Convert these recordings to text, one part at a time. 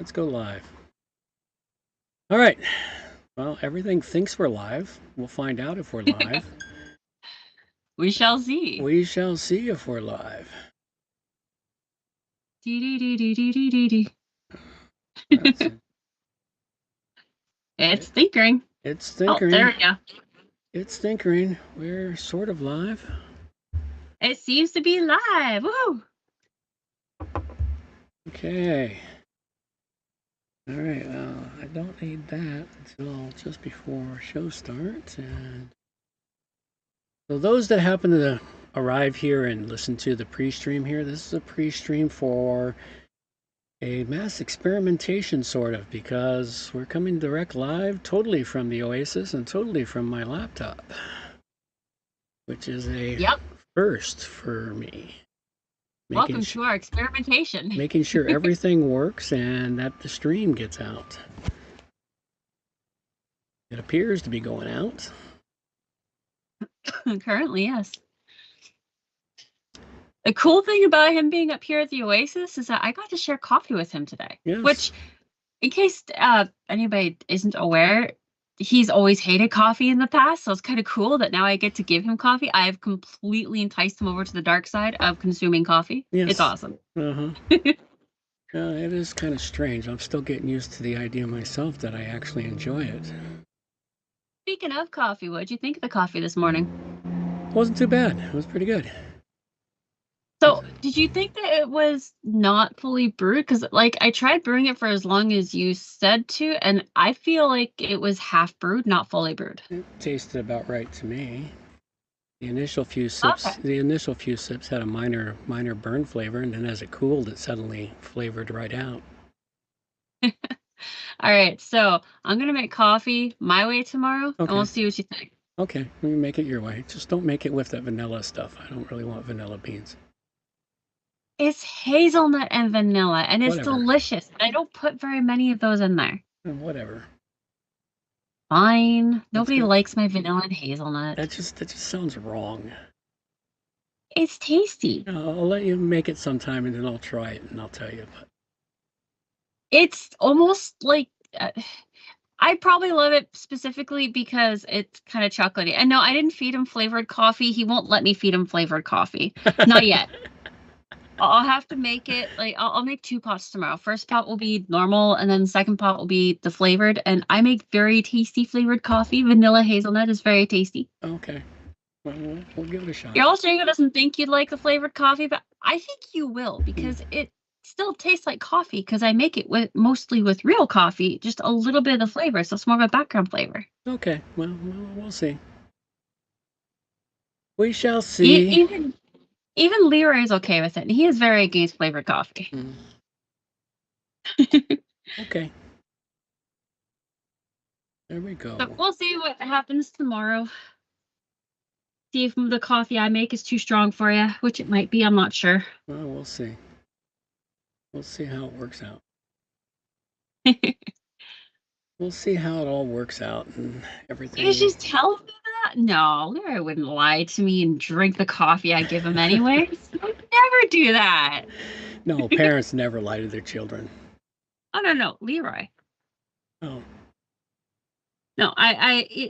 Let's go live. All right. Well, everything thinks we're live. We'll find out if we're live. We shall see. We shall see if we're live. It's tinkering. It's tinkering. Oh, there we go. It's tinkering. We're sort of live. It seems to be live. Woo! Okay. All right. Well, I don't need that until just before show starts. And so those that happen to arrive here and listen to the pre-stream here, this is a pre-stream for a mass experimentation, sort of, because we're coming direct live totally from the Oasis and totally from my laptop, which is a first for me. Welcome to our experimentation. Making sure everything works and that the stream gets out. It appears to be going out. Currently, yes. The cool thing about him being up here at the Oasis is that I got to share coffee with him today. Yes. Which, in case anybody isn't aware, he's always hated coffee in the past, so it's kind of cool that now I get to give him coffee. I have completely enticed him over to the dark side of consuming coffee. Yes. It's awesome. It is kind of strange. I'm still getting used to the idea myself that I actually enjoy it. Speaking of coffee, what did you think of the coffee this morning? It wasn't too bad. It was pretty good. So, did you think that it was not fully brewed? Because, like, I tried brewing it for as long as you said to, and I feel like it was half brewed, not fully brewed. It tasted about right to me. The initial few sips, had a minor burn flavor, and then as it cooled, it suddenly flavored right out. All right, so I'm gonna make coffee my way tomorrow, and we'll see what you think. Okay, let me make it your way. Just don't make it with that vanilla stuff. I don't really want vanilla beans. It's hazelnut and vanilla, and it's delicious. I don't put very many of those in there. Whatever. Fine. Nobody likes my vanilla and hazelnut. That just sounds wrong. It's tasty. I'll let you make it sometime, and then I'll try it, and I'll tell you. But it's almost like I probably love it specifically because it's kind of chocolatey. And no, I didn't feed him flavored coffee. He won't let me feed him flavored coffee. Not yet. I'll have to make it, like, I'll make 2 pots tomorrow. First pot will be normal, and then the second pot will be the flavored. And I make very tasty flavored coffee. Vanilla hazelnut is very tasty. Okay. Well, we'll give it a shot. You're also saying it doesn't think you'd like the flavored coffee, but I think you will, because it still tastes like coffee, because I make it mostly with real coffee, just a little bit of the flavor, so it's more of a background flavor. Okay. Well, we'll see. We shall see. Even Leroy's okay with it, and he is very against flavored coffee. Okay. There we go. But we'll see what happens tomorrow. See if the coffee I make is too strong for you, which it might be. I'm not sure. Well, we'll see. We'll see how it works out. We'll see how it all works out and everything. You just tell me that? No, Leroy wouldn't lie to me and drink the coffee I give him anyways. I would never do that. No, parents never lie to their children. Oh, no, Leroy. Oh. No,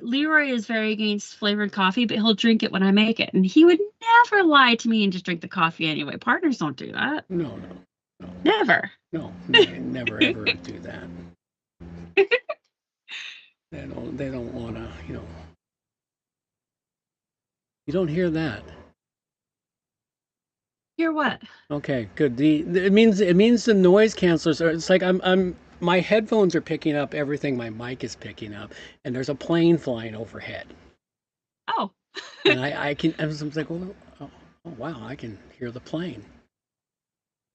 Leroy is very against flavored coffee, but he'll drink it when I make it. And he would never lie to me and just drink the coffee anyway. Partners don't do that. No. Never. No, never ever do that. They don't want to, You don't hear that. Hear what? Okay, good. It means the noise cancelers are. It's like my headphones are picking up everything my mic is picking up, and there's a plane flying overhead. Oh. And I was like, oh wow, I can hear the plane.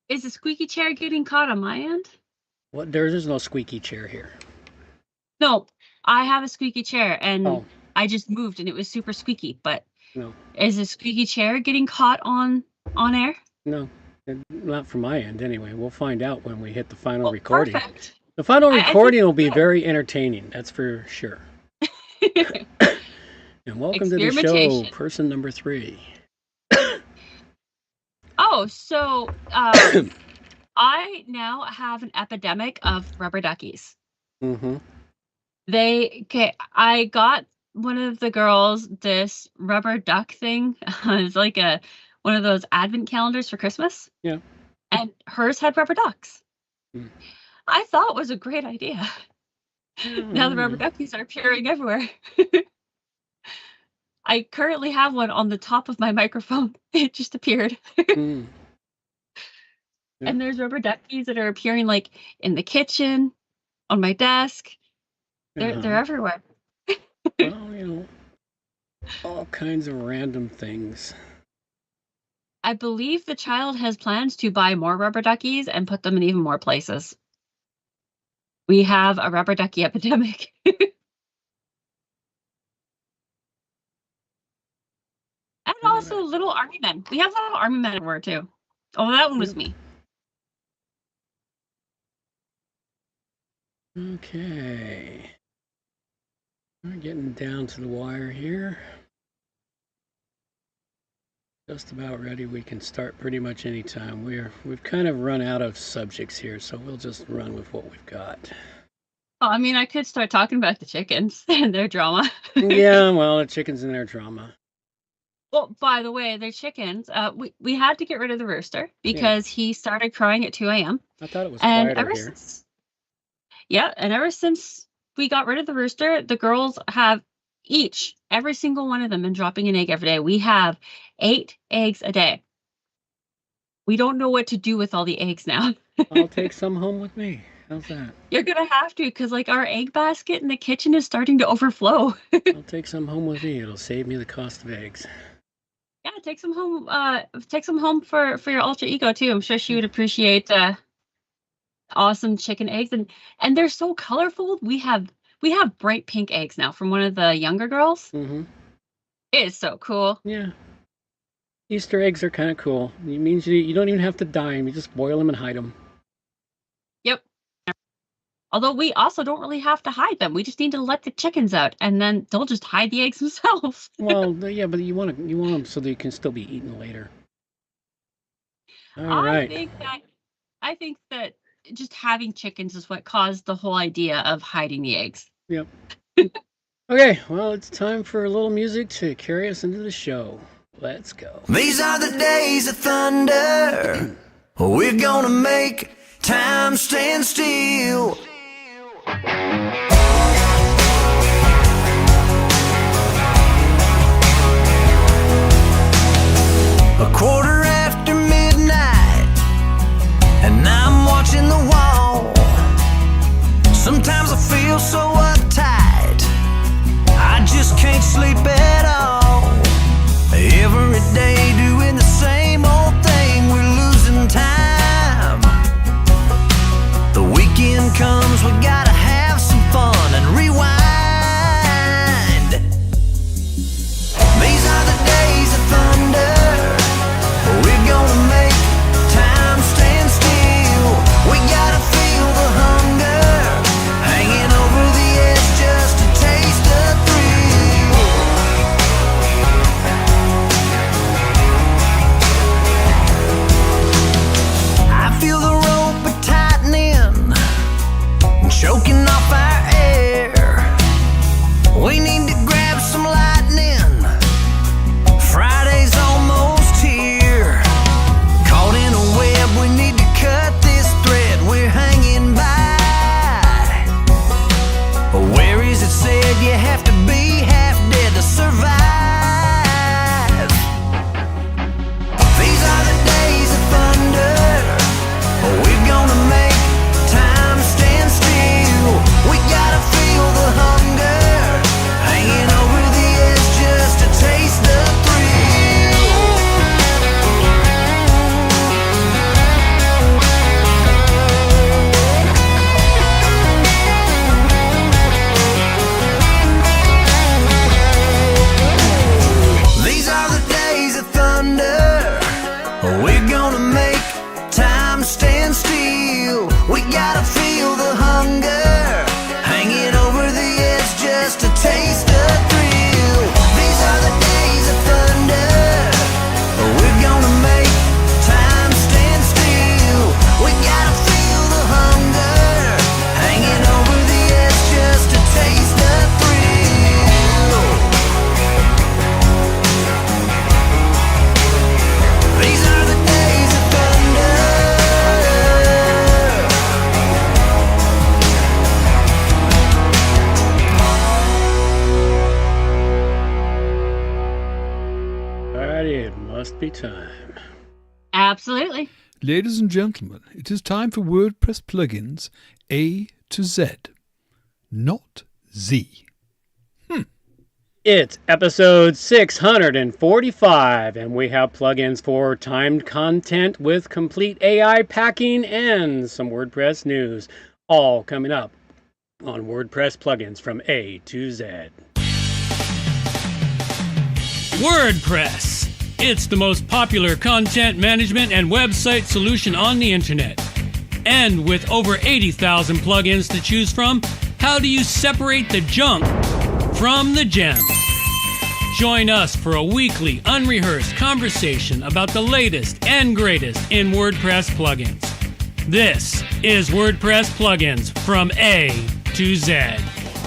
Is the squeaky chair getting caught on my end? What? There's no squeaky chair here. No, I have a squeaky chair, and I just moved, and it was super squeaky. But no, is the squeaky chair getting caught on air? No, not from my end. Anyway, we'll find out when we hit the final recording. Perfect. The final recording will be very entertaining. That's for sure. And welcome to the show, person number 3. Oh, so I now have an epidemic of rubber duckies. Mm-hmm. I got one of the girls this rubber duck thing. It's like one of those advent calendars for Christmas. Yeah. And hers had rubber ducks. Mm. I thought it was a great idea. Now the rubber duckies are appearing everywhere. I currently have one on the top of my microphone. It just appeared. Mm. Yeah. And there's rubber duckies that are appearing like in the kitchen, on my desk. They're everywhere. Well, all kinds of random things. I believe the child has plans to buy more rubber duckies and put them in even more places. We have a rubber ducky epidemic. And also little army men. We have little army men everywhere too. Oh, that one was me. Okay. We're getting down to the wire here. Just about ready. We can start pretty much anytime. We've kind of run out of subjects here, so we'll just run with what we've got. Oh, I mean, I could start talking about the chickens and their drama. Yeah, well, the chickens and their drama. Well, by the way, they're chickens. We had to get rid of the rooster because he started crying at 2 a.m. I thought it was And quieter here. Ever since we got rid of the rooster, the girls have every single one of them, been dropping an egg every day. We have 8 eggs a day. We don't know what to do with all the eggs now. I'll take some home with me. How's that? You're gonna have to, because like our egg basket in the kitchen is starting to overflow. I'll take some home with me. It'll save me the cost of eggs. Yeah, take some home. Take some home for your alter ego too. I'm sure she would appreciate awesome chicken eggs, and they're so colorful. We have bright pink eggs now from one of the younger girls. Mm-hmm. It is so cool. Yeah. Easter eggs are kind of cool. It means you don't even have to dye them. You just boil them and hide them. Yep. Although we also don't really have to hide them. We just need to let the chickens out, and then they'll just hide the eggs themselves. Well, yeah, but you want them so they can still be eaten later. All right. I think that just having chickens is what caused the whole idea of hiding the eggs. Yep. Okay, well, it's time for a little music to carry us into the show. Let's go. These are the days of thunder. We're gonna make time stand still. A quarter after midnight, and I'm watching the wall. Sometimes I feel so uptight, I just can't sleep at all. Every day doing the same old thing, we're losing time. The weekend comes, we gotta have some fun and rewind. These are the days of thunder. We're gonna make time stand still. We gotta feel the hunger, hanging over the edge just to taste the thrill. I feel the rope tightening, choking off our air. We need to grab some lightning. Friday's almost here. Caught in a web, we need to cut this thread we're hanging by. Where is it said you have to be half dead to survive? These are the days of thunder. We're gonna make time stand still. We gotta feel the hunger, hanging over the edge just to taste the thrill. These are the days of thunder. We're gonna make time stand still. We gotta feel the hunger, hanging over the edge just to taste the thrill. These are the days of thunder. We're gonna make time stand still. We gotta coffee time. Absolutely. Ladies and gentlemen, it is time for WordPress plugins A to Z, not Z. It's episode 645, and we have plugins for timed content with complete AI packing and some WordPress news, all coming up on WordPress plugins from A to Z. WordPress. It's the most popular content management and website solution on the internet. And with over 80,000 plugins to choose from, how do you separate the junk from the gems? Join us for a weekly, unrehearsed conversation about the latest and greatest in WordPress plugins. This is WordPress plugins from A to Z.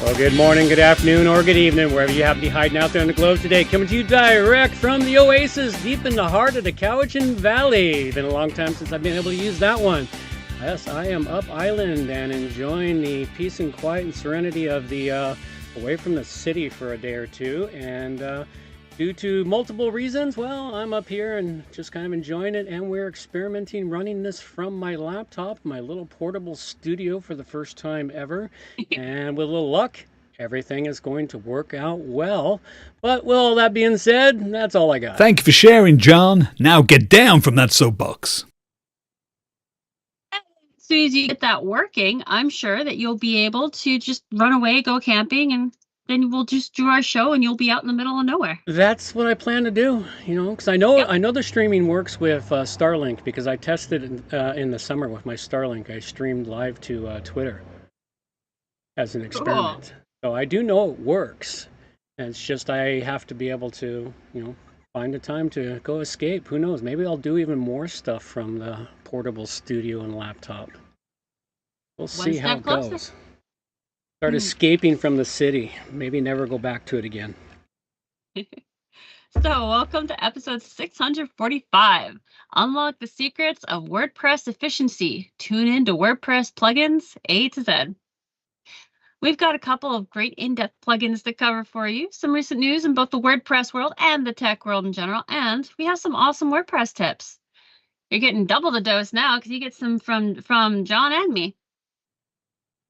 Well, good morning, good afternoon, or good evening, wherever you happen to be hiding out there on the globe today. Coming to you direct from the oasis deep in the heart of the Cowichan Valley. Been a long time since I've been able to use that one. Yes, I am up island and enjoying the peace and quiet and serenity of the away from the city for a day or two. And due to multiple reasons, well, I'm up here and just kind of enjoying it. And we're experimenting running this from my laptop, my little portable studio for the first time ever. And with a little luck, everything is going to work out well. But with all that being said, that's all I got. Thank you for sharing, John. Now get down from that soapbox. As soon as you get that working, I'm sure that you'll be able to just run away, go camping, and then we'll just do our show and you'll be out in the middle of nowhere. That's what I plan to do, because I know the streaming works with Starlink, because I tested in the summer with my Starlink. I streamed live to Twitter as an experiment. Cool. So I do know it works. And it's just I have to be able to, find the time to go escape. Who knows? Maybe I'll do even more stuff from the portable studio and laptop. We'll see how it goes. Start escaping from the city. Maybe never go back to it again. So, welcome to episode 645. Unlock the secrets of WordPress efficiency. Tune in to WordPress plugins A to Z. We've got a couple of great in-depth plugins to cover for you, some recent news in both the WordPress world and the tech world in general, and we have some awesome WordPress tips. You're getting double the dose now because you get some from John and me.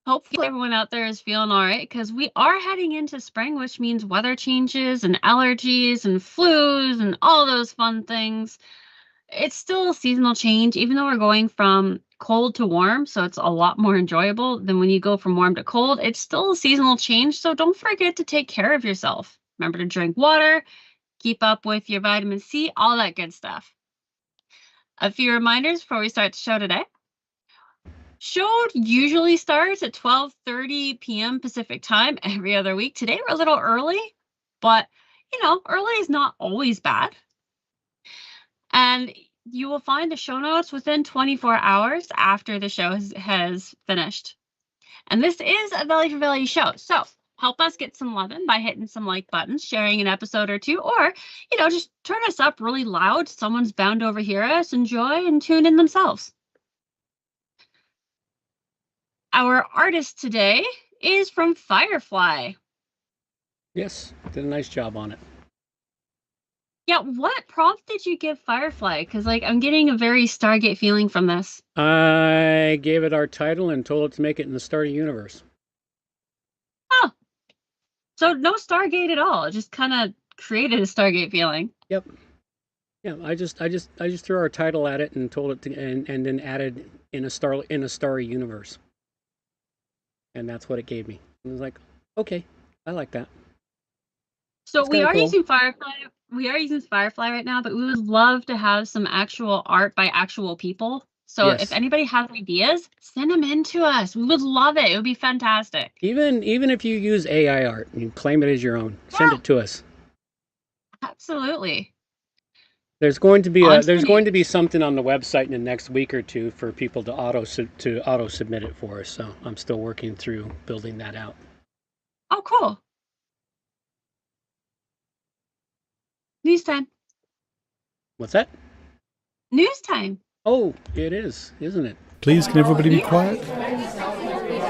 Hopefully everyone out there is feeling all right, because we are heading into spring, which means weather changes and allergies and flus and all those fun things. It's still a seasonal change, even though we're going from cold to warm, so it's a lot more enjoyable than when you go from warm to cold. It's still a seasonal change, so don't forget to take care of yourself. Remember to drink water, keep up with your vitamin C, all that good stuff. A few reminders before we start the show today. Show usually starts at 12:30 p.m. Pacific time every other week. Today we're a little early, but early is not always bad. And you will find the show notes within 24 hours after the show has finished. And this is a Belly for Belly show. So help us get some loving by hitting some like buttons, sharing an episode or two, or, just turn us up really loud. Someone's bound to overhear us, enjoy, and tune in themselves. Our artist today is from Firefly. Yes, did a nice job on it. Yeah, what prompt did you give Firefly? Because, I'm getting a very Stargate feeling from this. I gave it our title and told it to make it in the Starry universe. Oh, so no Stargate at all. It just kind of created a Stargate feeling. Yep. Yeah, I just threw our title at it and told it to, and then added in a starry universe. And that's what it gave me. I was like, okay, I like that. So we are using Firefly. We are using Firefly right now, but we would love to have some actual art by actual people. So if anybody has ideas, send them in to us. We would love it. It would be fantastic. Even if you use AI art and you claim it as your own, send it to us. Absolutely. There's going to be something on the website in the next week or two for people to auto submit it for us. So I'm still working through building that out. Oh, cool. News time. What's that? News time. Oh, it is, isn't it? Please, can everybody be quiet?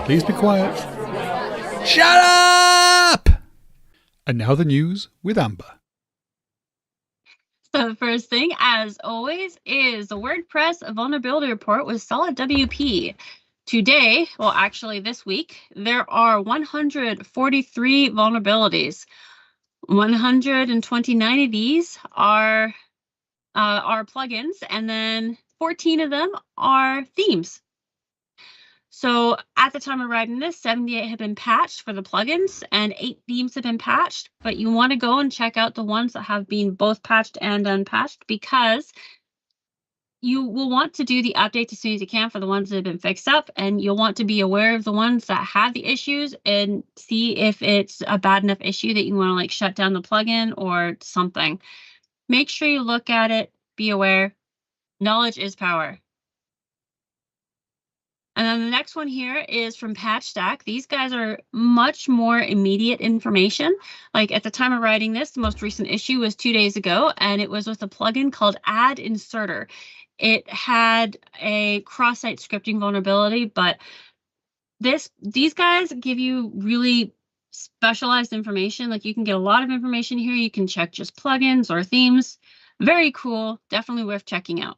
Please be quiet. Shut up! And now the news with Amber. So the first thing, as always, is the WordPress vulnerability report with solid WP. Today, well, actually this week, there are 143 vulnerabilities. 129 of these are plugins, and then 14 of them are themes. So at the time of writing this, 78 have been patched for the plugins and 8 themes have been patched, but you want to go and check out the ones that have been both patched and unpatched, because you will want to do the updates as soon as you can for the ones that have been fixed up, and you'll want to be aware of the ones that have the issues and see if it's a bad enough issue that you want to like shut down the plugin or something. Make sure you look at it, be aware. Knowledge is power. And then the next one here is from PatchStack. These guys are much more immediate information. Like at the time of writing this, the most recent issue was 2 days ago, and it was with a plugin called Add Inserter. It had a cross-site scripting vulnerability, but these guys give you really specialized information. Like you can get a lot of information here. You can check just plugins or themes. Very cool. Definitely worth checking out.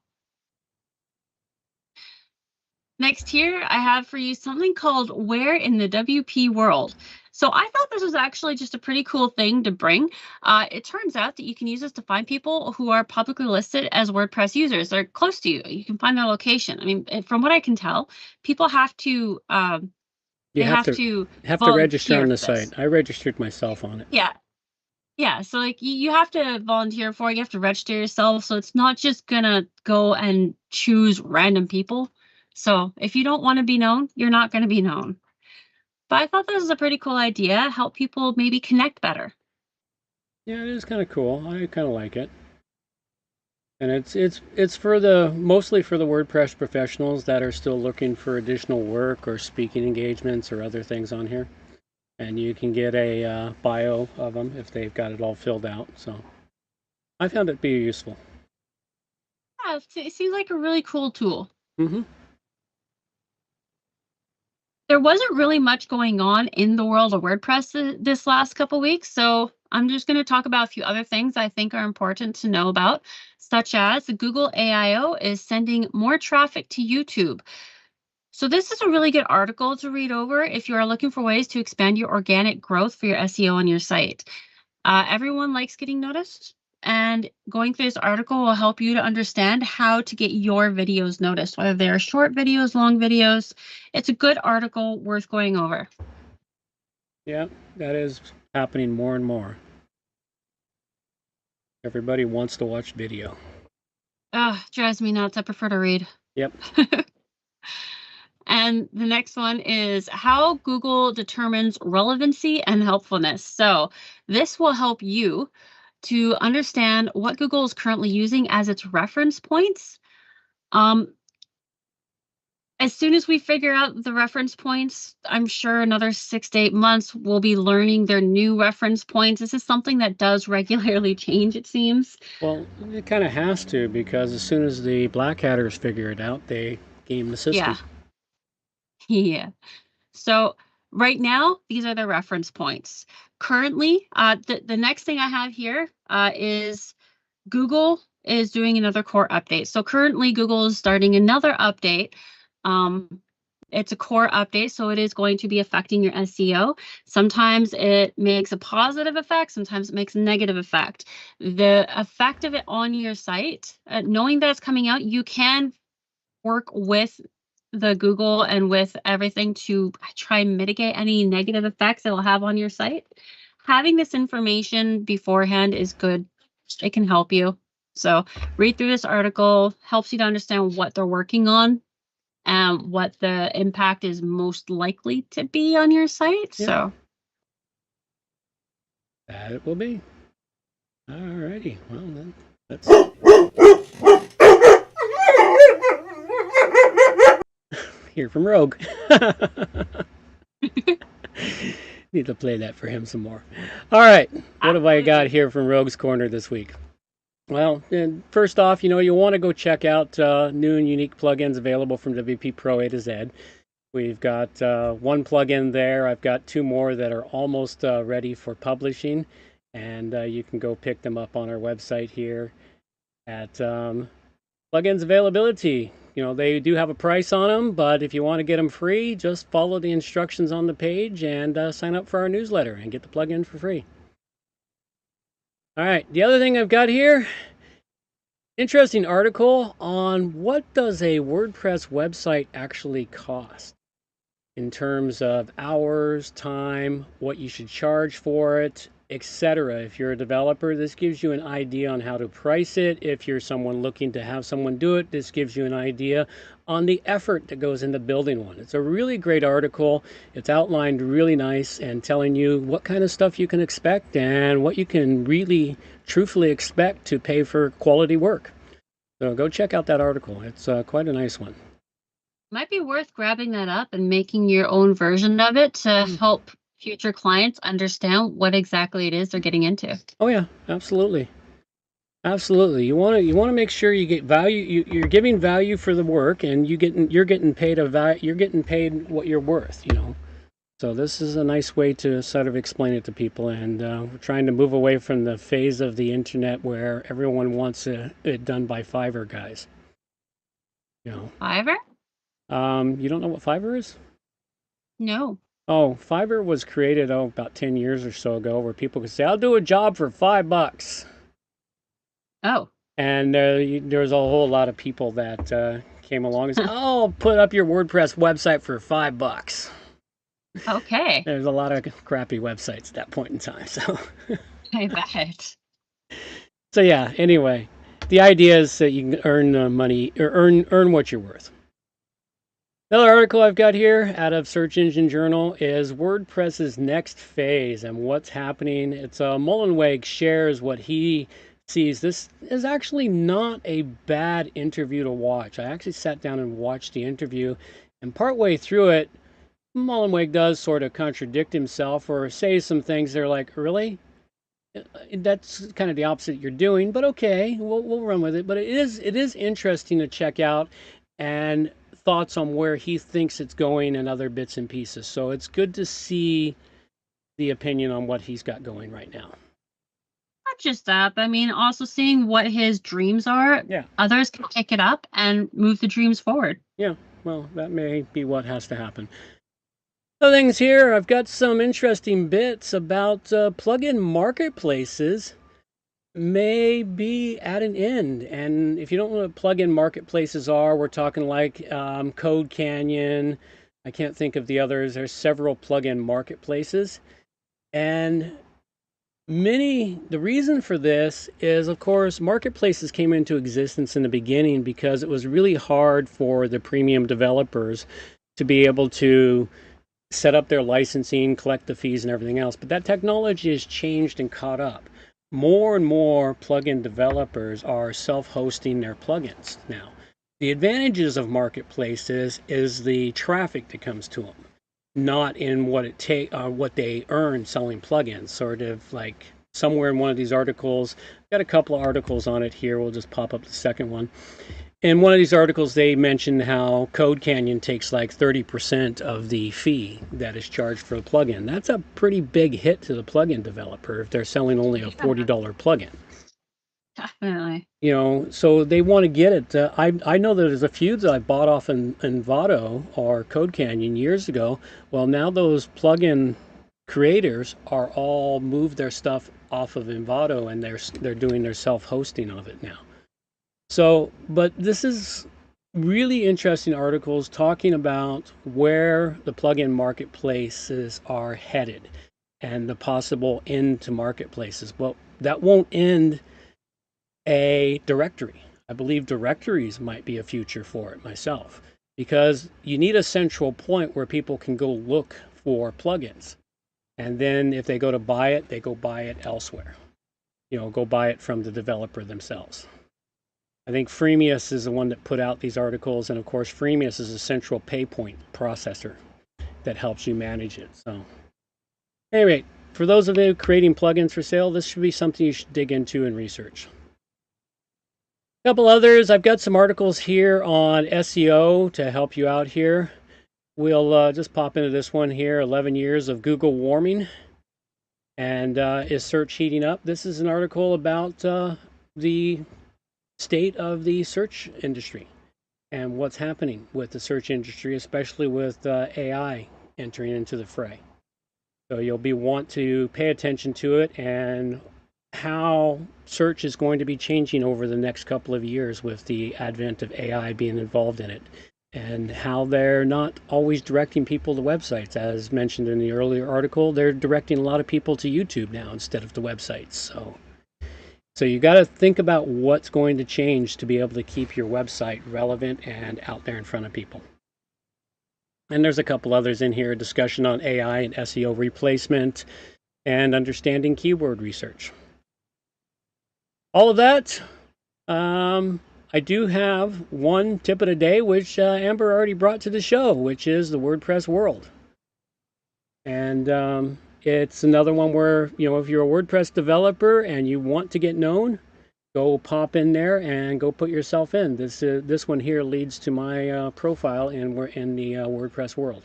Next here, I have for you something called Where in the WP World. So I thought this was actually just a pretty cool thing to bring. It turns out that you can use this to find people who are publicly listed as WordPress users. They're close to you. You can find their location. I mean, from what I can tell, people have to You have to register on the site. I registered myself on it. Yeah, so like you have to volunteer for it. You have to register yourself. So it's not just gonna go and choose random people. So if you don't want to be known, you're not going to be known. But I thought this was a pretty cool idea. Help people maybe connect better. Yeah, it is kind of cool. I kind of like it. And it's for mostly for the WordPress professionals that are still looking for additional work or speaking engagements or other things on here. And you can get a bio of them if they've got it all filled out. So I found it to be useful. Yeah, it seems like a really cool tool. Mm-hmm. There wasn't really much going on in the world of WordPress this last couple weeks, so I'm just going to talk about a few other things I think are important to know about, such as Google AIO is sending more traffic to YouTube. So this is a really good article to read over if you are looking for ways to expand your organic growth for your SEO on your site. Everyone likes getting noticed, and going through this article will help you to understand how to get your videos noticed, whether they're short videos, long videos. It's a good article worth going over. Yeah, that is happening more and more. Everybody wants to watch video. Drives me nuts. I prefer to read. Yep. And the next one is how Google determines relevancy and helpfulness. So this will help you to understand what Google is currently using as its reference points. As soon as we figure out the reference points, I'm sure another 6 to 8 months we'll be learning their new reference points. This is something that does regularly change, it seems. Well, it kind of has to, because as soon as the black hatters figure it out, they game the system. Yeah. So right now, these are the reference points. Currently, the next thing I have here is Google is doing another core update. So currently, Google is starting another update. It's a core update, so it is going to be affecting your SEO. Sometimes it makes a positive effect, sometimes it makes a negative effect. The effect of it on your site, knowing that it's coming out, you can work with the Google and with everything to try and mitigate any negative effects it will have on your site. Having this information beforehand is good. It can help you. So read through this article, helps you to understand what they're working on and what the impact is most likely to be on your site. Yeah. So that it will be. Alrighty. Well, then let's hear from Rogue. Need to play that for him some more. All right. What have I got here from Rogue's Corner this week? Well, first off, you want to go check out new and unique plugins available from WP Pro A to Z. We've got one plugin there. I've got 2 more that are almost ready for publishing, and you can go pick them up on our website here. at plugins availability. They do have a price on them, but if you want to get them free, just follow the instructions on the page and sign up for our newsletter and get the plugin for free. All right, the other thing I've got here, interesting article on what does a WordPress website actually cost in terms of hours, time, what you should charge for it, etc. If you're a developer, this gives you an idea on how to price it. If you're someone looking to have someone do it, this gives you an idea on the effort that goes into building one. It's a really great article. It's outlined really nice and telling you what kind of stuff you can expect and what you can really truthfully expect to pay for quality work. So go check out that article. It's quite a nice one. Might be worth grabbing that up and making your own version of it to help future clients understand what exactly it is they're getting into. Oh yeah, absolutely. Absolutely. You want to make sure you get value. You're giving value for the work, and you're getting paid you're getting paid what you're worth. So this is a nice way to sort of explain it to people, and we're trying to move away from the phase of the internet where everyone wants it done by Fiverr guys. Fiverr? You don't know what Fiverr is? No. Oh, Fiverr was created about 10 years or so ago, where people could say, "I'll do a job for $5." Oh. And there's a whole lot of people that came along and said, "Oh, put up your WordPress website for $5." Okay. There's a lot of crappy websites at that point in time. So I bet. So yeah. Anyway, the idea is that you can earn money or earn what you're worth. Another article I've got here out of Search Engine Journal is WordPress's next phase and what's happening. It's Mullenweg shares what he sees. This is actually not a bad interview to watch. I actually sat down and watched the interview, and partway through it, Mullenweg does sort of contradict himself or say some things that are like, really? That's kind of the opposite you're doing, but okay, we'll run with it. But it is interesting to check out and thoughts on where he thinks it's going and other bits and pieces. So it's good to see the opinion on what he's got going right now. Not just that, but I mean, also seeing what his dreams are. Yeah. Others can pick it up and move the dreams forward. Yeah, well, that may be what has to happen. Other things here, I've got some interesting bits about plugin marketplaces may be at an end. And if you don't know what plugin marketplaces are, we're talking like Code Canyon. I can't think of the others. There's several plugin marketplaces. And the reason for this is, of course, marketplaces came into existence in the beginning because it was really hard for the premium developers to be able to set up their licensing, collect the fees and everything else. But that technology has changed and caught up. More and more plugin developers are self-hosting their plugins now. The advantages of marketplaces is the traffic that comes to them, not in what they earn selling plugins. Sort of like somewhere in one of these articles, I've got a couple of articles on it here. We'll just pop up the second one. In one of these articles, they mentioned how Code Canyon takes like 30% of the fee that is charged for the plugin. That's a pretty big hit to the plugin developer if they're selling only a $40 plugin. Definitely. So they want to get it. I know that there's a few that I bought off in Envato or Code Canyon years ago. Well, now those plugin creators are all moved their stuff off of Envato, and they're doing their self-hosting of it now. So, but this is really interesting articles talking about where the plugin marketplaces are headed and the possible end to marketplaces. Well, that won't end a directory. I believe directories might be a future for it myself, because you need a central point where people can go look for plugins. And then if they go to buy it, they go buy it elsewhere. Go buy it from the developer themselves. I think Freemius is the one that put out these articles, and of course Freemius is a central pay point processor that helps you manage it. So anyway, for those of you creating plugins for sale, this should be something you should dig into and research. A couple others, I've got some articles here on SEO to help you out here. We'll just pop into this one here, 11 years of Google warming, and is search heating up? This is an article about the state of the search industry and what's happening with the search industry, especially with AI entering into the fray. So you'll want to pay attention to it and how search is going to be changing over the next couple of years with the advent of AI being involved in it, and how they're not always directing people to websites. As mentioned in the earlier article, they're directing a lot of people to YouTube now instead of the websites. So you got to think about what's going to change to be able to keep your website relevant and out there in front of people. And there's a couple others in here, discussion on AI and SEO replacement and understanding keyword research. All of that. I do have one tip of the day, which Amber already brought to the show, which is the WordPress world. And it's another one where, if you're a WordPress developer and you want to get known, go pop in there and go put yourself in. This one here leads to my profile, and we're in the WordPress world.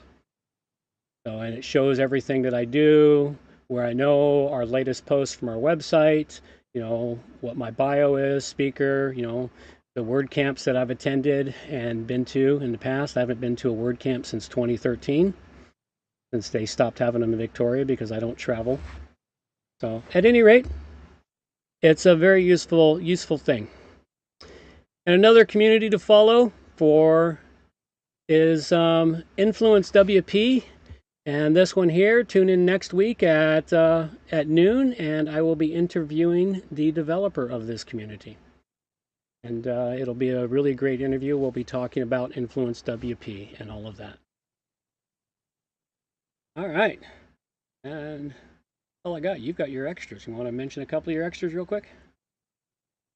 So, and it shows everything that I do, where I know our latest posts from our website, what my bio is, speaker, the WordCamps that I've attended and been to in the past. I haven't been to a WordCamp since 2013, since they stopped having them in Victoria because I don't travel. So at any rate, it's a very useful thing. And another community to follow is Influence WP. And this one here, tune in next week at noon, and I will be interviewing the developer of this community. And it'll be a really great interview. We'll be talking about Influence WP and all of that. All right. And all I got, you've got your extras. You want to mention a couple of your extras real quick?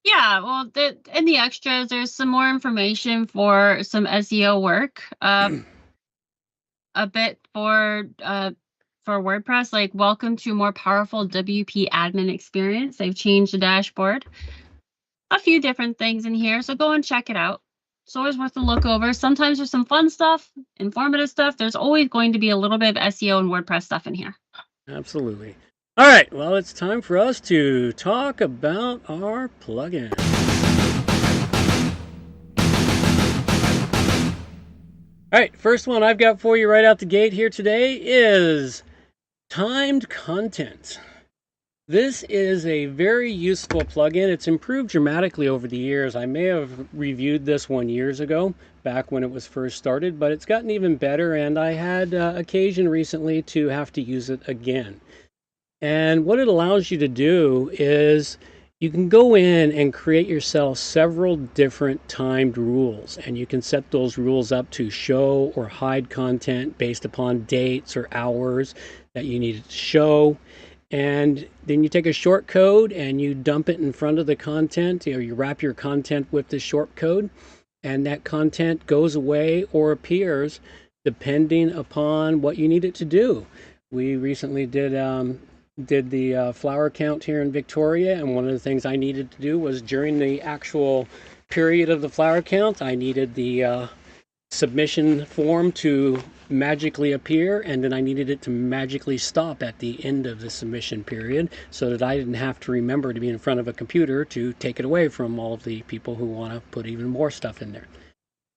Yeah, well, in the extras, there's some more information for some SEO work. A bit for WordPress, like welcome to a more powerful WP admin experience. They've changed the dashboard. A few different things in here, so go and check it out. It's always worth a look over. Sometimes there's some fun stuff, informative stuff. There's always going to be a little bit of SEO and WordPress stuff in here. Absolutely. All right, well, it's time for us to talk about our plugins. All right, first one I've got for you right out the gate here today is timed content. This is a very useful plugin. It's improved dramatically over the years. I may have reviewed this one years ago, back when it was first started, but it's gotten even better, and I had occasion recently to have to use it again. And what it allows you to do is you can go in and create yourself several different timed rules, and you can set those rules up to show or hide content based upon dates or hours that you need it to show. And then you take a short code and you dump it in front of the content, or you wrap your content with the short code, and that content goes away or appears depending upon what you need it to do. We recently did the flower count here in Victoria, and one of the things I needed to do was during the actual period of the flower count, I needed the submission form to magically appear, and then I needed it to magically stop at the end of the submission period so that I didn't have to remember to be in front of a computer to take it away from all of the people who want to put even more stuff in there.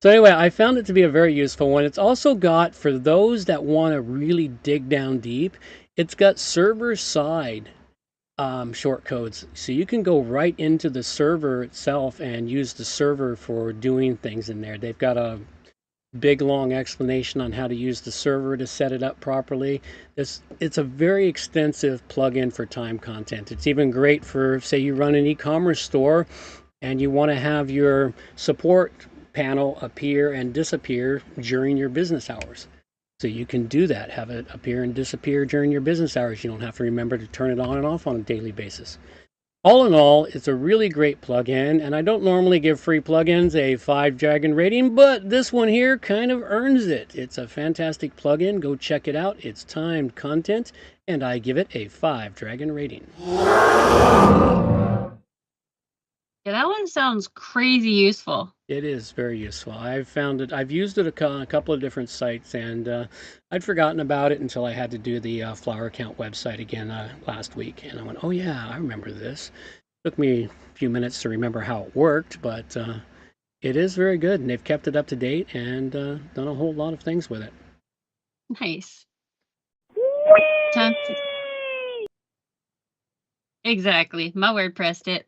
So anyway, I found it to be a very useful one. It's also got, for those that want to really dig down deep, it's got server-side short codes. So you can go right into the server itself and use the server for doing things in there. They've got a big long explanation on how to use the server to set it up properly. It's a very extensive plugin for time content. It's even great for, say you run an e-commerce store and you want to have your support panel appear and disappear during your business hours. So you can do that, have it appear and disappear during your business hours. You don't have to remember to turn it on and off on a daily basis. All in all, it's a really great plugin, and I don't normally give free plugins a 5 dragon rating, but this one here kind of earns it. It's a fantastic plugin. Go check it out. It's timed content, and I give it a 5 dragon rating. Yeah, that one sounds crazy useful. It is very useful. I've found it. I've used it on a couple of different sites, and I'd forgotten about it until I had to do the flower count website again last week. And I went, oh yeah, I remember this. Took me a few minutes to remember how it worked, but it is very good, and they've kept it up to date and done a whole lot of things with it. Nice. Exactly. My WordPress it.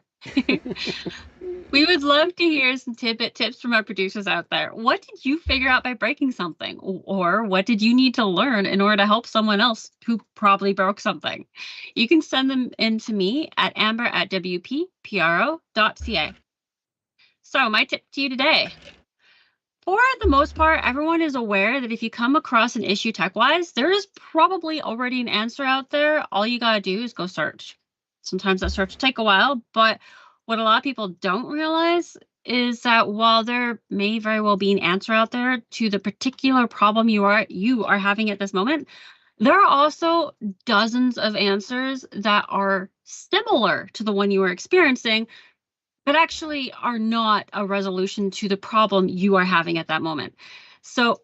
We would love to hear some tips from our producers out there. What did you figure out by breaking something? Or what did you need to learn in order to help someone else who probably broke something? You can send them in to me at amber@wppro.ca. So my tip to you today. For the most part, everyone is aware that if you come across an issue tech-wise, there is probably already an answer out there. All you gotta do is go search. Sometimes that search will take a while, but what a lot of people don't realize is that while there may very well be an answer out there to the particular problem you are having at this moment, there are also dozens of answers that are similar to the one you are experiencing, but actually are not a resolution to the problem you are having at that moment. So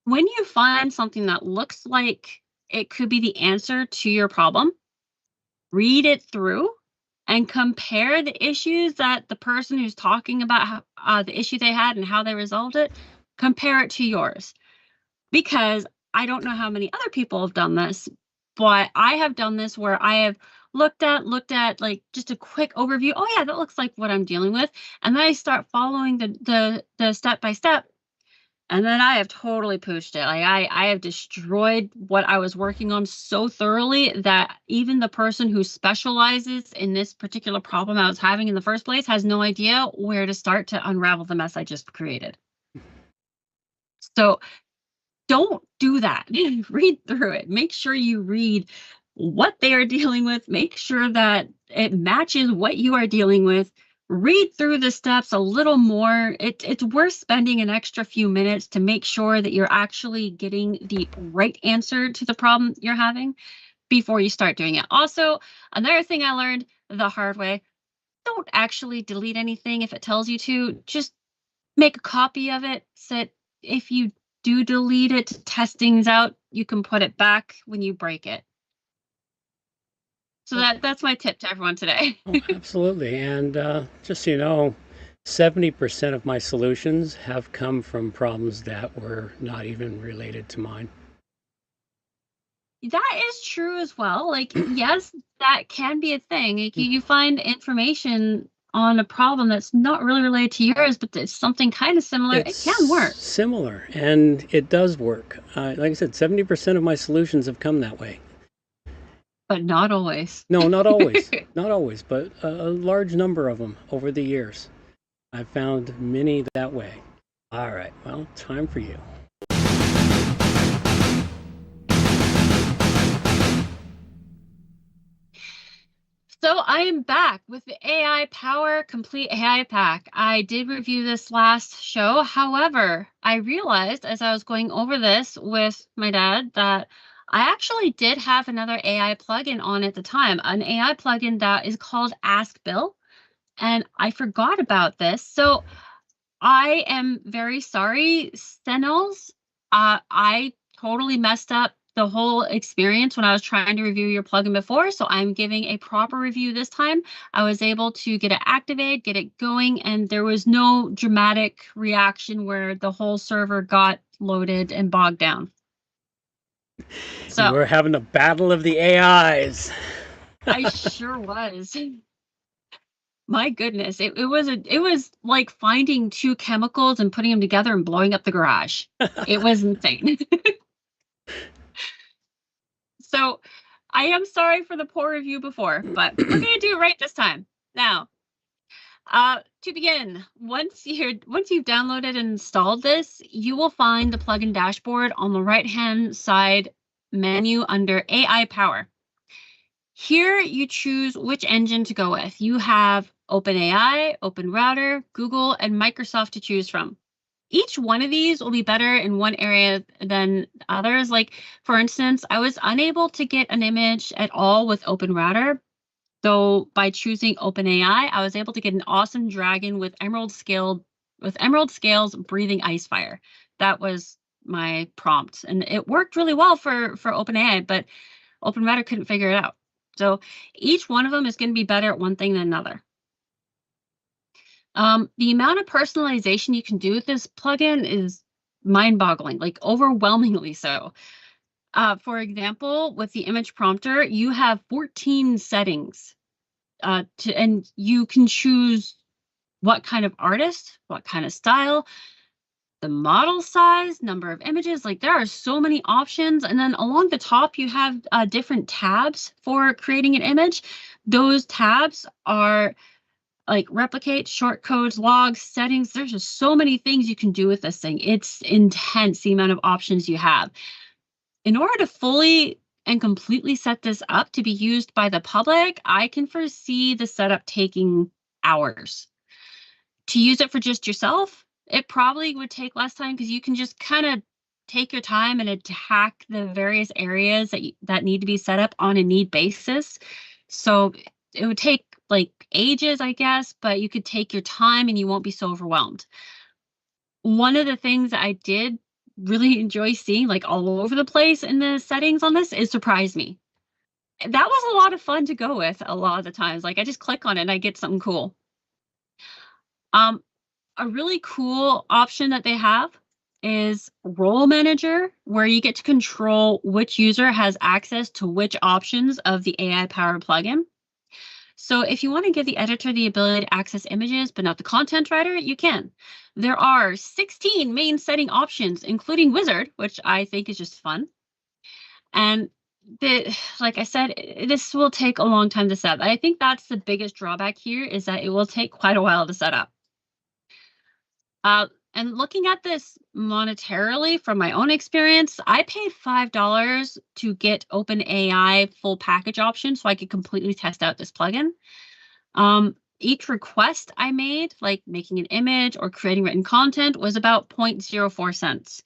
when you find something that looks like it could be the answer to your problem, read it through and compare the issues that the person who's talking about the issue they had and how they resolved it, compare it to yours. Because I don't know how many other people have done this, but I have done this where I have looked at like just a quick overview. Oh yeah, that looks like what I'm dealing with. And then I start following the step by step. And then I have totally pooched it. Like I have destroyed what I was working on so thoroughly that even the person who specializes in this particular problem I was having in the first place has no idea where to start to unravel the mess I just created. So don't do that. Read through it. Make sure you read what they are dealing with. Make sure that it matches what you are dealing with. Read through the steps a little more. It's worth spending an extra few minutes to make sure that you're actually getting the right answer to the problem you're having before you start doing it. Also, another thing I learned the hard way, don't actually delete anything if it tells you to. Just make a copy of it. So if you do delete it to test things out, you can put it back when you break it. So that's my tip to everyone today. Oh, absolutely. And just so you know, 70% of my solutions have come from problems that were not even related to mine. That is true as well. Like, yes, that can be a thing. Like, you find information on a problem that's not really related to yours, but it's something kind of similar. It can work. Similar, and it does work. Like I said, 70% of my solutions have come that way. But not always. No, not always. Not always, but a large number of them over the years. I've found many that way. All right, well, time for you. So I am back with the AI Power Complete AI Pack. I did review this last show. However, I realized as I was going over this with my dad that I actually did have another AI plugin on at the time, an AI plugin that is called Ask Bill. And I forgot about this. So I am very sorry, Senos. I totally messed up the whole experience when I was trying to review your plugin before. So I'm giving a proper review this time. I was able to get it activated, get it going, and there was no dramatic reaction where the whole server got loaded and bogged down. So we're having a battle of the AIs. I sure was. My goodness, it was like finding two chemicals and putting them together and blowing up the garage. It was insane. So I am sorry for the poor review before, but we're gonna do it right this time. Now, to begin, once you've downloaded and installed this, you will find the plugin dashboard on the right-hand side menu under AI Power. Here you choose which engine to go with. You have OpenAI, OpenRouter, Google, and Microsoft to choose from. Each one of these will be better in one area than others. Like, for instance, I was unable to get an image at all with OpenRouter, though by choosing OpenAI, I was able to get an awesome dragon with emerald scales breathing ice fire. That was my prompt, and it worked really well for OpenAI, but OpenRouter couldn't figure it out. So each one of them is going to be better at one thing than another. The amount of personalization you can do with this plugin is mind-boggling, like overwhelmingly so. For example, with the image prompter, you have 14 settings, and you can choose what kind of artist, what kind of style, the model size, number of images. Like, there are so many options. And then along the top, you have different tabs for creating an image. Those tabs are like replicate, short codes, logs, settings. There's just so many things you can do with this thing. It's intense, the amount of options you have. In order to fully and completely set this up to be used by the public, I can foresee the setup taking hours. To use it for just yourself, it probably would take less time because you can just kind of take your time and attack the various areas that need to be set up on a need basis. So it would take like ages, I guess, but you could take your time and you won't be so overwhelmed. One of the things that I did really enjoy seeing, like all over the place in the settings on this, is Surprise Me. That was a lot of fun to go with a lot of the times. Like, I just click on it and I get something cool. A really cool option that they have is Role Manager, where you get to control which user has access to which options of the AI-powered plugin. So if you want to give the editor the ability to access images, but not the content writer, you can. There are 16 main setting options, including Wizard, which I think is just fun. And like I said, this will take a long time to set up. I think that's the biggest drawback here, is that it will take quite a while to set up. And looking at this monetarily from my own experience, I paid $5 to get OpenAI full package option so I could completely test out this plugin. Each request I made, like making an image or creating written content, was about 0.04 cents.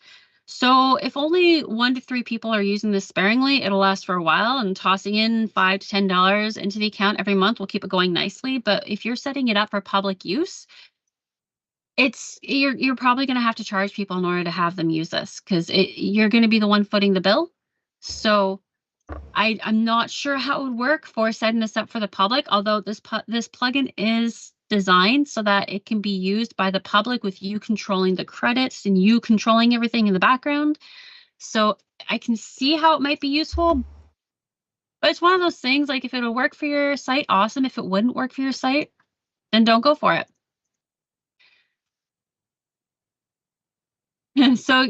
So if only 1 to 3 people are using this sparingly, it'll last for a while, and tossing in $5 to $10 into the account every month will keep it going nicely. But if you're setting it up for public use, you're probably going to have to charge people in order to have them use this, because you're going to be the one footing the bill. So I'm not sure how it would work for setting this up for the public, although this plugin is designed so that it can be used by the public with you controlling the credits and you controlling everything in the background. So I can see how it might be useful, but it's one of those things, like, if it would work for your site, awesome. If it wouldn't work for your site, then don't go for it. So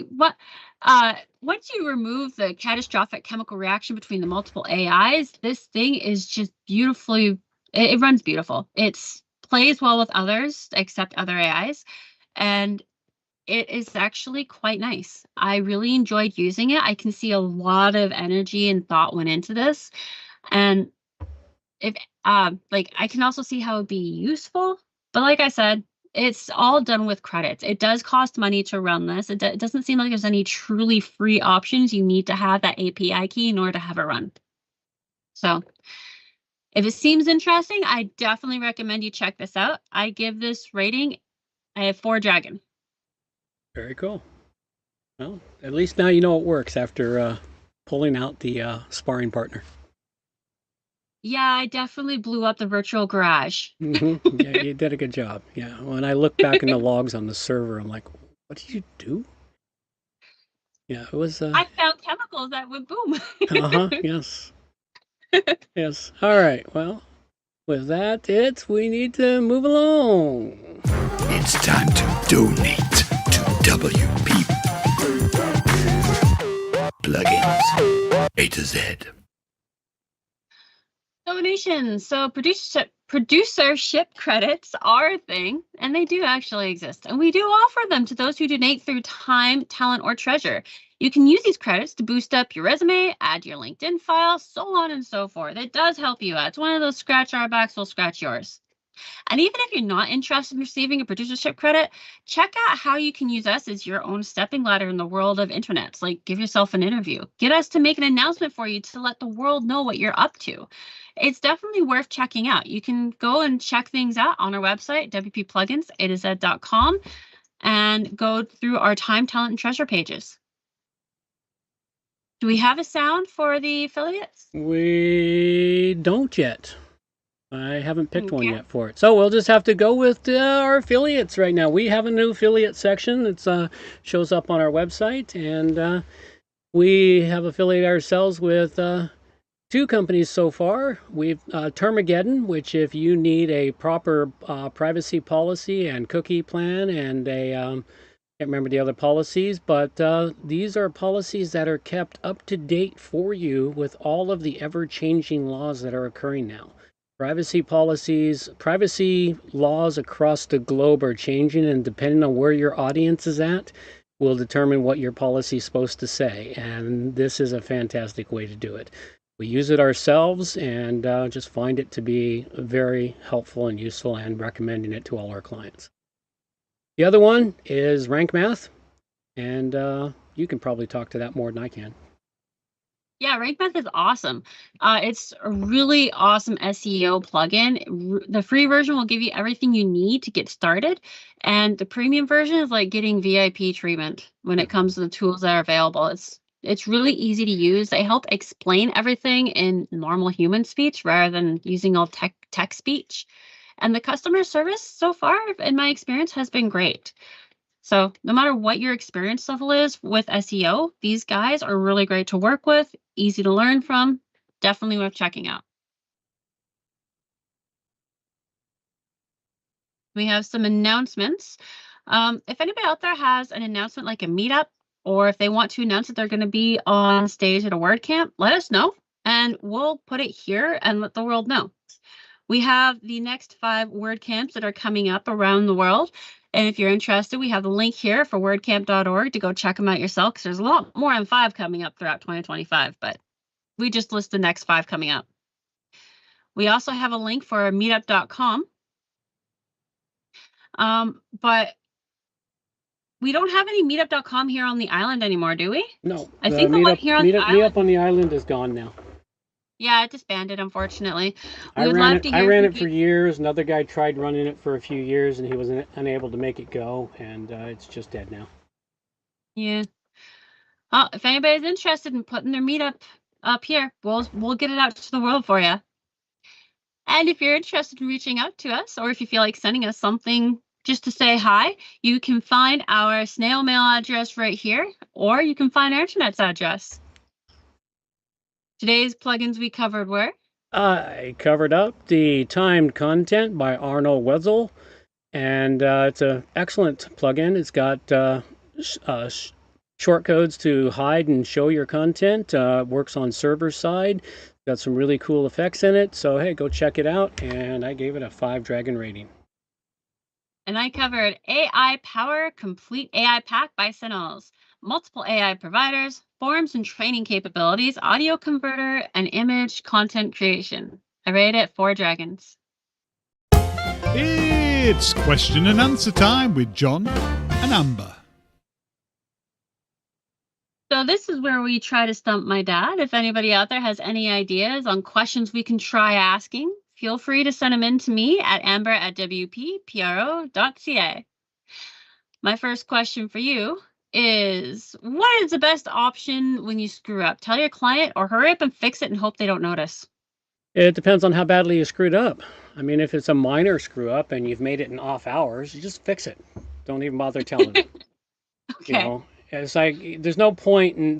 once you remove the catastrophic chemical reaction between the multiple AIs, this thing is just beautifully, it runs beautiful. It plays well with others, except other AIs, and it is actually quite nice. I really enjoyed using it. I can see a lot of energy and thought went into this, and if like, I can also see how it would be useful, but like I said, it's all done with credits. It does cost money to run this. It doesn't seem like there's any truly free options. You need to have that API key in order to have it run. So if it seems interesting, I definitely recommend you check this out. I give this rating, I have 4 dragon. Very cool. Well, at least now you know it works after pulling out the sparring partner. Yeah, I definitely blew up the virtual garage. Mm-hmm. Yeah, you did a good job. Yeah, when I look back in the logs on the server, I'm like, what did you do? Yeah, it was... I found chemicals that went boom. Uh-huh, yes. Yes. All right, well, with that, we need to move along. It's time to donate to WP Plugins A to Z. Donations. So producership credits are a thing, and they do actually exist. And we do offer them to those who donate through time, talent, or treasure. You can use these credits to boost up your resume, add your LinkedIn file, so on and so forth. It does help you out. It's one of those scratch our backs, we'll scratch yours. And even if you're not interested in receiving a producership credit, check out how you can use us as your own stepping ladder in the world of internets. Like, give yourself an interview. Get us to make an announcement for you to let the world know what you're up to. It's definitely worth checking out. You can go and check things out on our website, wppluginsaToZ.com, and go through our time, talent, and treasure pages. Do we have a sound for the affiliates? We don't yet. I haven't picked one Okay. yet for it. So we'll just have to go with our affiliates right now. We have a new affiliate section. It's shows up on our website, and we have affiliated ourselves with 2 companies so far. We've Termageddon, which if you need a proper privacy policy and cookie plan and a can't remember the other policies, but these are policies that are kept up to date for you with all of the ever-changing laws that are occurring now. Privacy policies, privacy laws across the globe are changing, and depending on where your audience is at, will determine what your policy is supposed to say. And this is a fantastic way to do it. We use it ourselves and just find it to be very helpful and useful, and recommending it to all our clients. The other one is Rank Math, and you can probably talk to that more than I can. Yeah, Rank Math is awesome. It's a really awesome SEO plugin. The free version will give you everything you need to get started, and the premium version is like getting VIP treatment when it comes to the tools that are available. It's really easy to use. They help explain everything in normal human speech rather than using all tech speech. And the customer service so far, in my experience, has been great. So no matter what your experience level is with SEO, these guys are really great to work with, easy to learn from, definitely worth checking out. We have some announcements. If anybody out there has an announcement like a meetup, or if they want to announce that they're going to be on stage at a WordCamp, let us know and we'll put it here and let the world know. We have the next 5 WordCamps that are coming up around the world. And if you're interested, we have the link here for wordcamp.org to go check them out yourself, because there's a lot more than 5 coming up throughout 2025, but we just list the next 5 coming up. We also have a link for meetup.com. But we don't have any meetup.com here on the island anymore, do we? No, I think the one here on the island. Meetup on the island is gone now. Yeah, it disbanded, unfortunately. I ran it for years. Another guy tried running it for a few years, and he was unable to make it go, and it's just dead now. Yeah. Well, if anybody's interested in putting their meetup up here, we'll get it out to the world for you. And if you're interested in reaching out to us, or if you feel like sending us something just to say hi, you can find our snail mail address right here, or you can find our internet's address. Today's plugins we covered were? I covered up the timed content by Arnold Wetzel, and it's an excellent plugin. It's got shortcodes to hide and show your content. Works on server side. Got some really cool effects in it. So hey, go check it out. And I gave it a 5 dragon rating. And I covered AI Power Complete AI Pack by Sentinels. Multiple AI providers, forms and training capabilities, audio converter, and image content creation. I rated it 4 dragons. It's question and answer time with John and Amber. So this is where we try to stump my dad. If anybody out there has any ideas on questions we can try asking, feel free to send them in to me at amber@wppro.ca. My first question for you is, what is the best option when you screw up? Tell your client or hurry up and fix it and hope they don't notice? It depends on how badly you screwed up. I mean, if it's a minor screw up and you've made it in off hours, you just fix it. Don't even bother telling them. Okay. You know, it's like there's no point in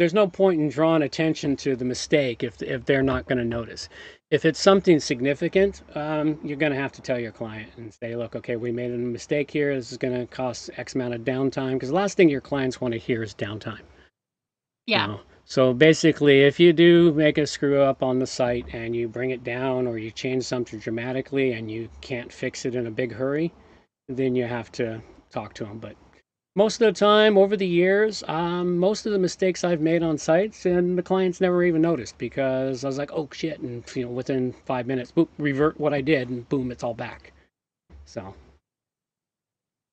drawing attention to the mistake if they're not going to notice. If it's something significant, you're going to have to tell your client and say, look, okay, we made a mistake here. This is going to cost X amount of downtime, because the last thing your clients want to hear is downtime. Yeah. You know? So basically, if you do make a screw up on the site and you bring it down, or you change something dramatically and you can't fix it in a big hurry, then you have to talk to them. But most of the time, over the years, most of the mistakes I've made on sites, and the clients never even noticed, because I was like, oh shit, and within 5 minutes, boop, revert what I did, and boom, it's all back. So,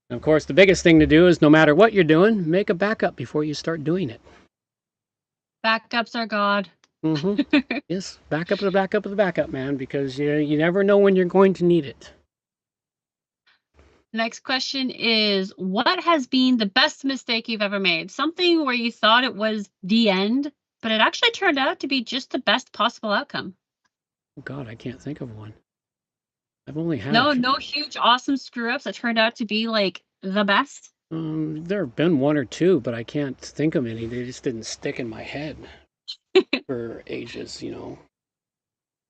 and of course, the biggest thing to do is, no matter what you're doing, make a backup before you start doing it. Backups are God. Mm-hmm. Yes, backup of the backup of the backup, man, because you never know when you're going to need it. Next question is, what has been the best mistake you've ever made? Something where you thought it was the end, but it actually turned out to be just the best possible outcome. Oh God, I can't think of one. I've only had No huge awesome screw ups that turned out to be like the best. there have been one or two, but I can't think of any. They just didn't stick in my head for ages, you know.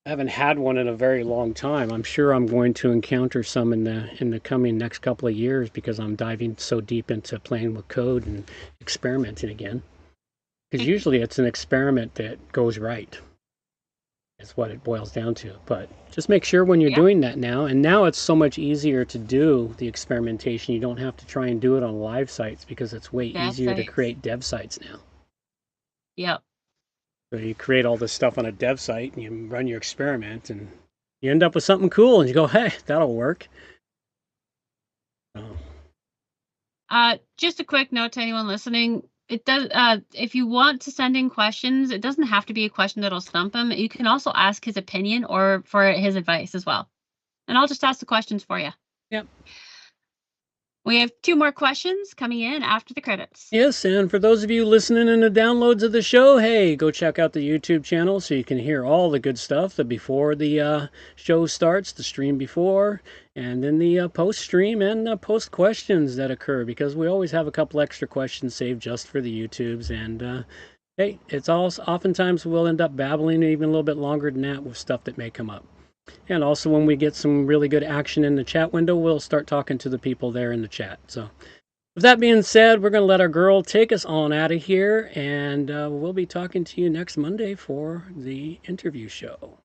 I haven't had one in a very long time. I'm sure I'm going to encounter some in the coming next couple of years because I'm diving so deep into playing with code and experimenting again. Because usually it's an experiment that goes right. Is what it boils down to. But just make sure when you're doing that now, and now it's so much easier to do the experimentation. You don't have to try and do it on live sites because it's way easier to create dev sites now. Yep. So you create all this stuff on a dev site and you run your experiment and you end up with something cool and you go, hey, that'll work. Just a quick note to anyone listening. It does, if you want to send in questions, it doesn't have to be a question that'll stump him. You can also ask his opinion or for his advice as well. And I'll just ask the questions for you. Yep. We have 2 more questions coming in after the credits. Yes, and for those of you listening in the downloads of the show, hey, go check out the YouTube channel so you can hear all the good stuff, the before the show starts, the stream before, and then the post-stream and post questions that occur, because we always have a couple extra questions saved just for the YouTubes, and hey, it's all, oftentimes we'll end up babbling even a little bit longer than that with stuff that may come up. And also when we get some really good action in the chat window, we'll start talking to the people there in the chat. So with that being said, we're going to let our girl take us on out of here, and we'll be talking to you next Monday for the interview show.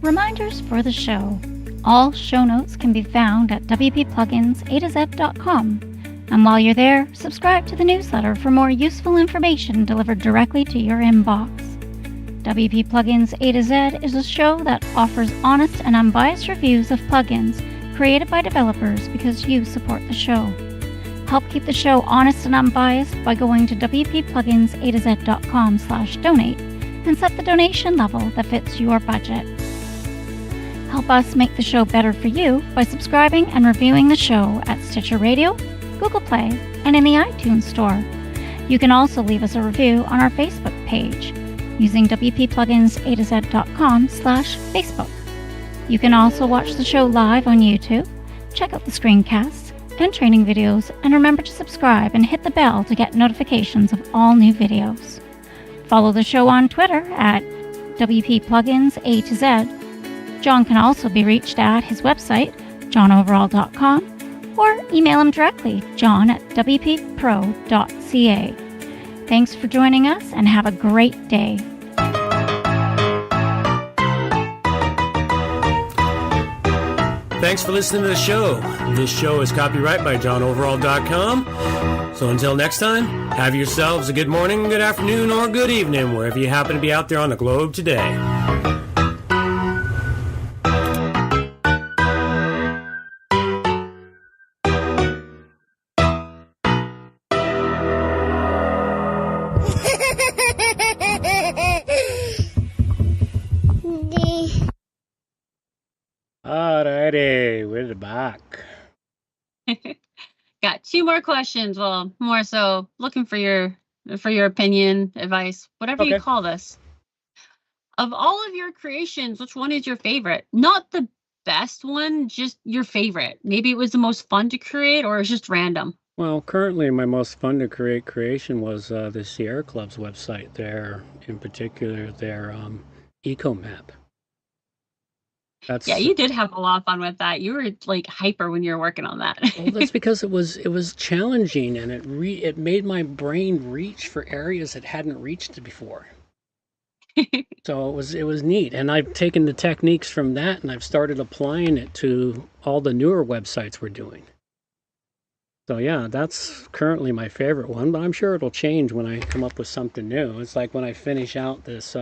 Reminders for the show. All show notes can be found at wppluginsa2z.com. And while you're there, subscribe to the newsletter for more useful information delivered directly to your inbox. WP Plugins A to Z is a show that offers honest and unbiased reviews of plugins created by developers because you support the show. Help keep the show honest and unbiased by going to wppluginsa2z.com/donate and set the donation level that fits your budget. Help us make the show better for you by subscribing and reviewing the show at Stitcher Radio, Google Play, and in the iTunes Store. You can also leave us a review on our Facebook page using wppluginsa2z.com/Facebook. You can also watch the show live on YouTube, check out the screencasts and training videos, and remember to subscribe and hit the bell to get notifications of all new videos. Follow the show on Twitter at wppluginsa2z. John can also be reached at his website, johnoverall.com, or email him directly, john@wppro.ca. Thanks for joining us and have a great day. Thanks for listening to the show. This show is copyright by johnoverall.com. So until next time, have yourselves a good morning, good afternoon, or good evening, wherever you happen to be out there on the globe today. Alrighty, we're back. Got 2 more questions. Well, more so looking for your opinion, advice, whatever you call this. Of all of your creations, which one is your favorite? Not the best one, just your favorite. Maybe it was the most fun to create, or it's just random. Well, currently my most fun to creation was the Sierra Club's website. In particular, their eco map. Yeah, you did have a lot of fun with that. You were like hyper when you were working on that. Well, that's because it was challenging, and it made my brain reach for areas it hadn't reached before. So it was neat, and I've taken the techniques from that and I've started applying it to all the newer websites we're doing. So yeah, that's currently my favorite one, but I'm sure it'll change when I come up with something new. It's like when I finish out this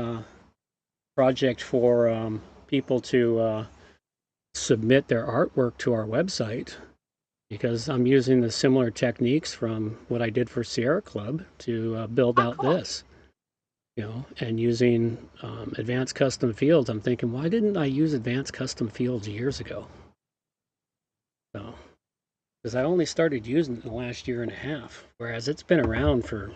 project for people to submit their artwork to our website, because I'm using the similar techniques from what I did for Sierra Club to build out this, and using advanced custom fields. I'm thinking, why didn't I use advanced custom fields years ago? So, because I only started using it in the last year and a half, whereas it's been around for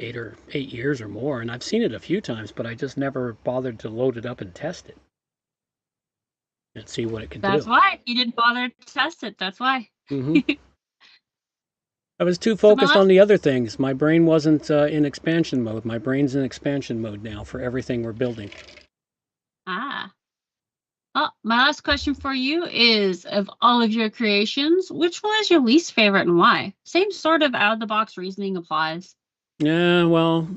8 years or more, and I've seen it a few times, but I just never bothered to load it up and test it. and see what it can That's do. why you didn't bother to test it. That's why. I was too focused on the other things. My brain wasn't in expansion mode. My brain's in expansion mode now for everything we're building. Ah. Oh, my last question for you is, of all of your creations, which one is your least favorite and why? Same sort of out-of-the-box reasoning applies. Yeah, well,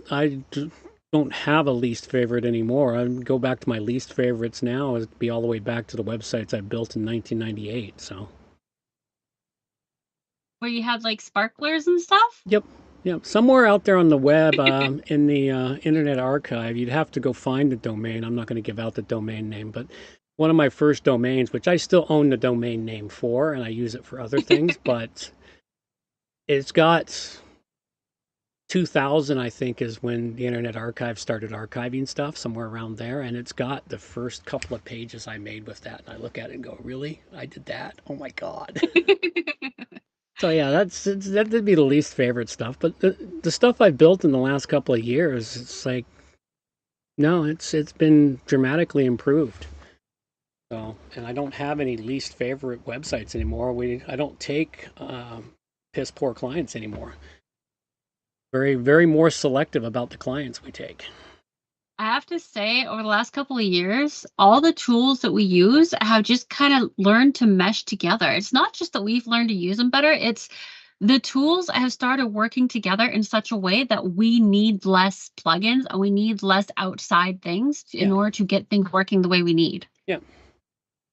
don't have a least favorite anymore. I go back to my least favorites now. It'd be all the way back to the websites I built in 1998, so. Where you had like sparklers and stuff? Yep. Somewhere out there on the web, in the Internet Archive, you'd have to go find the domain. I'm not going to give out the domain name, but one of my first domains, which I still own the domain name for, and I use it for other things, but it's got 2000, I think, is when the Internet Archive started archiving stuff, somewhere around there, and it's got the first couple of pages I made with that, and I look at it and go, really? I did that? Oh my God. So yeah, that'd be the least favorite stuff. But the stuff I built in the last couple of years, it's like, no, it's been dramatically improved. So, and I don't have any least favorite websites anymore. I don't take piss poor clients anymore. Very, very more selective about the clients we take. I have to say, over the last couple of years, all the tools that we use have just kind of learned to mesh together. It's not just that we've learned to use them better, it's the tools have started working together in such a way that we need less plugins and we need less outside things in order to get things working the way we need. Yeah.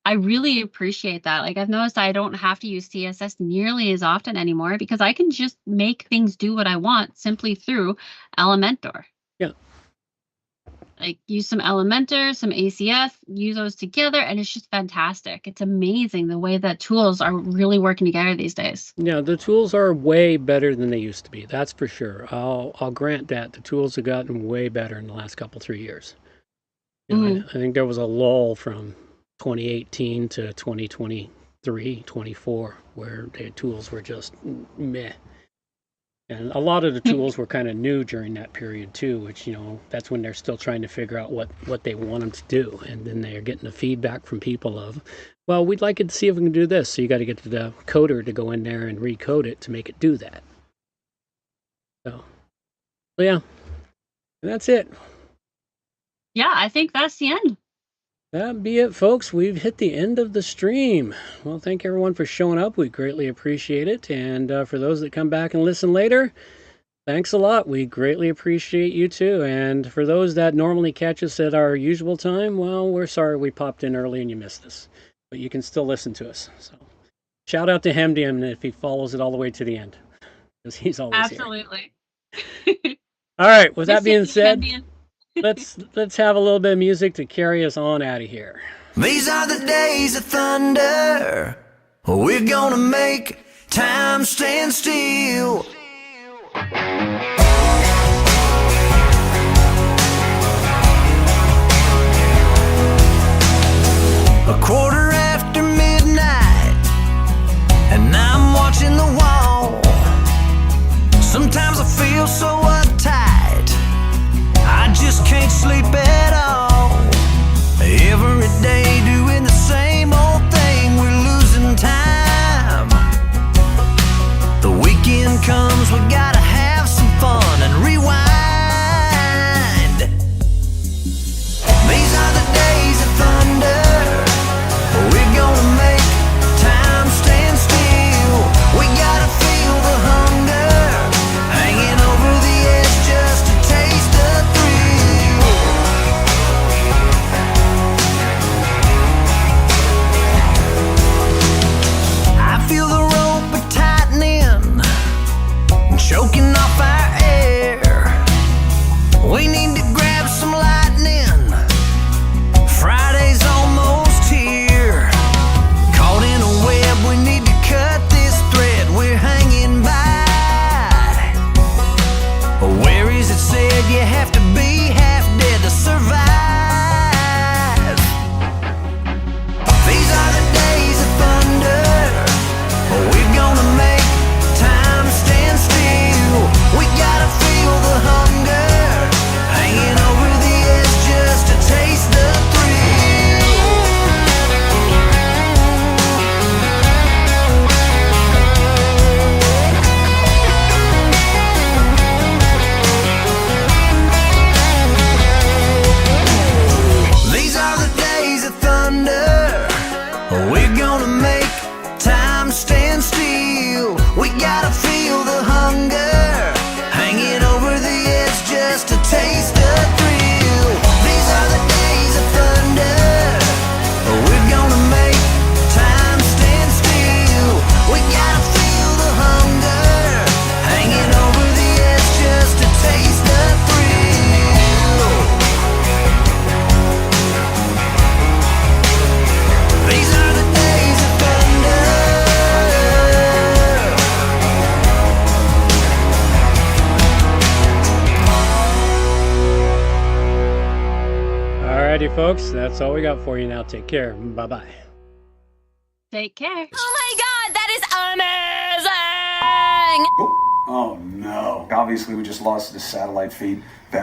I really appreciate that. Like, I've noticed I don't have to use CSS nearly as often anymore because I can just make things do what I want simply through Elementor. Yeah. Like, use some Elementor, some ACF, use those together, and it's just fantastic. It's amazing the way that tools are really working together these days. Yeah, the tools are way better than they used to be. That's for sure. I'll grant that. The tools have gotten way better in the last 3 years. You know, I think there was a lull from 2018 to 2023, 24, where the tools were just meh. And a lot of the tools were kind of new during that period too, which, you know, that's when they're still trying to figure out what they want them to do. And then they're getting the feedback from people of, well, we'd like it to see if we can do this. So you got to get to the coder to go in there and recode it to make it do that. So yeah, and that's it. Yeah, I think that's the end. That'd be it, folks. We've hit the end of the stream. Well, thank everyone for showing up. We greatly appreciate it. And for those that come back and listen later, thanks a lot. We greatly appreciate you too. And for those that normally catch us at our usual time, well, we're sorry we popped in early and you missed us. But you can still listen to us. So shout out to Hemdian if he follows it all the way to the end, because he's always Absolutely. here. All right, with that being said, let's have a little bit of music to carry us on out of here. These are the days of thunder. We're gonna make time stand still. A quarter after midnight, and I'm watching the wall. Sometimes I feel so uptight, I just can't sleep at all. Every day doing the same old thing, we're losing time. The weekend comes righty, folks. That's all we got for you now. Take care. Bye-bye. Take care. Oh my god, that is amazing! Oh no. Obviously, we just lost the satellite feed.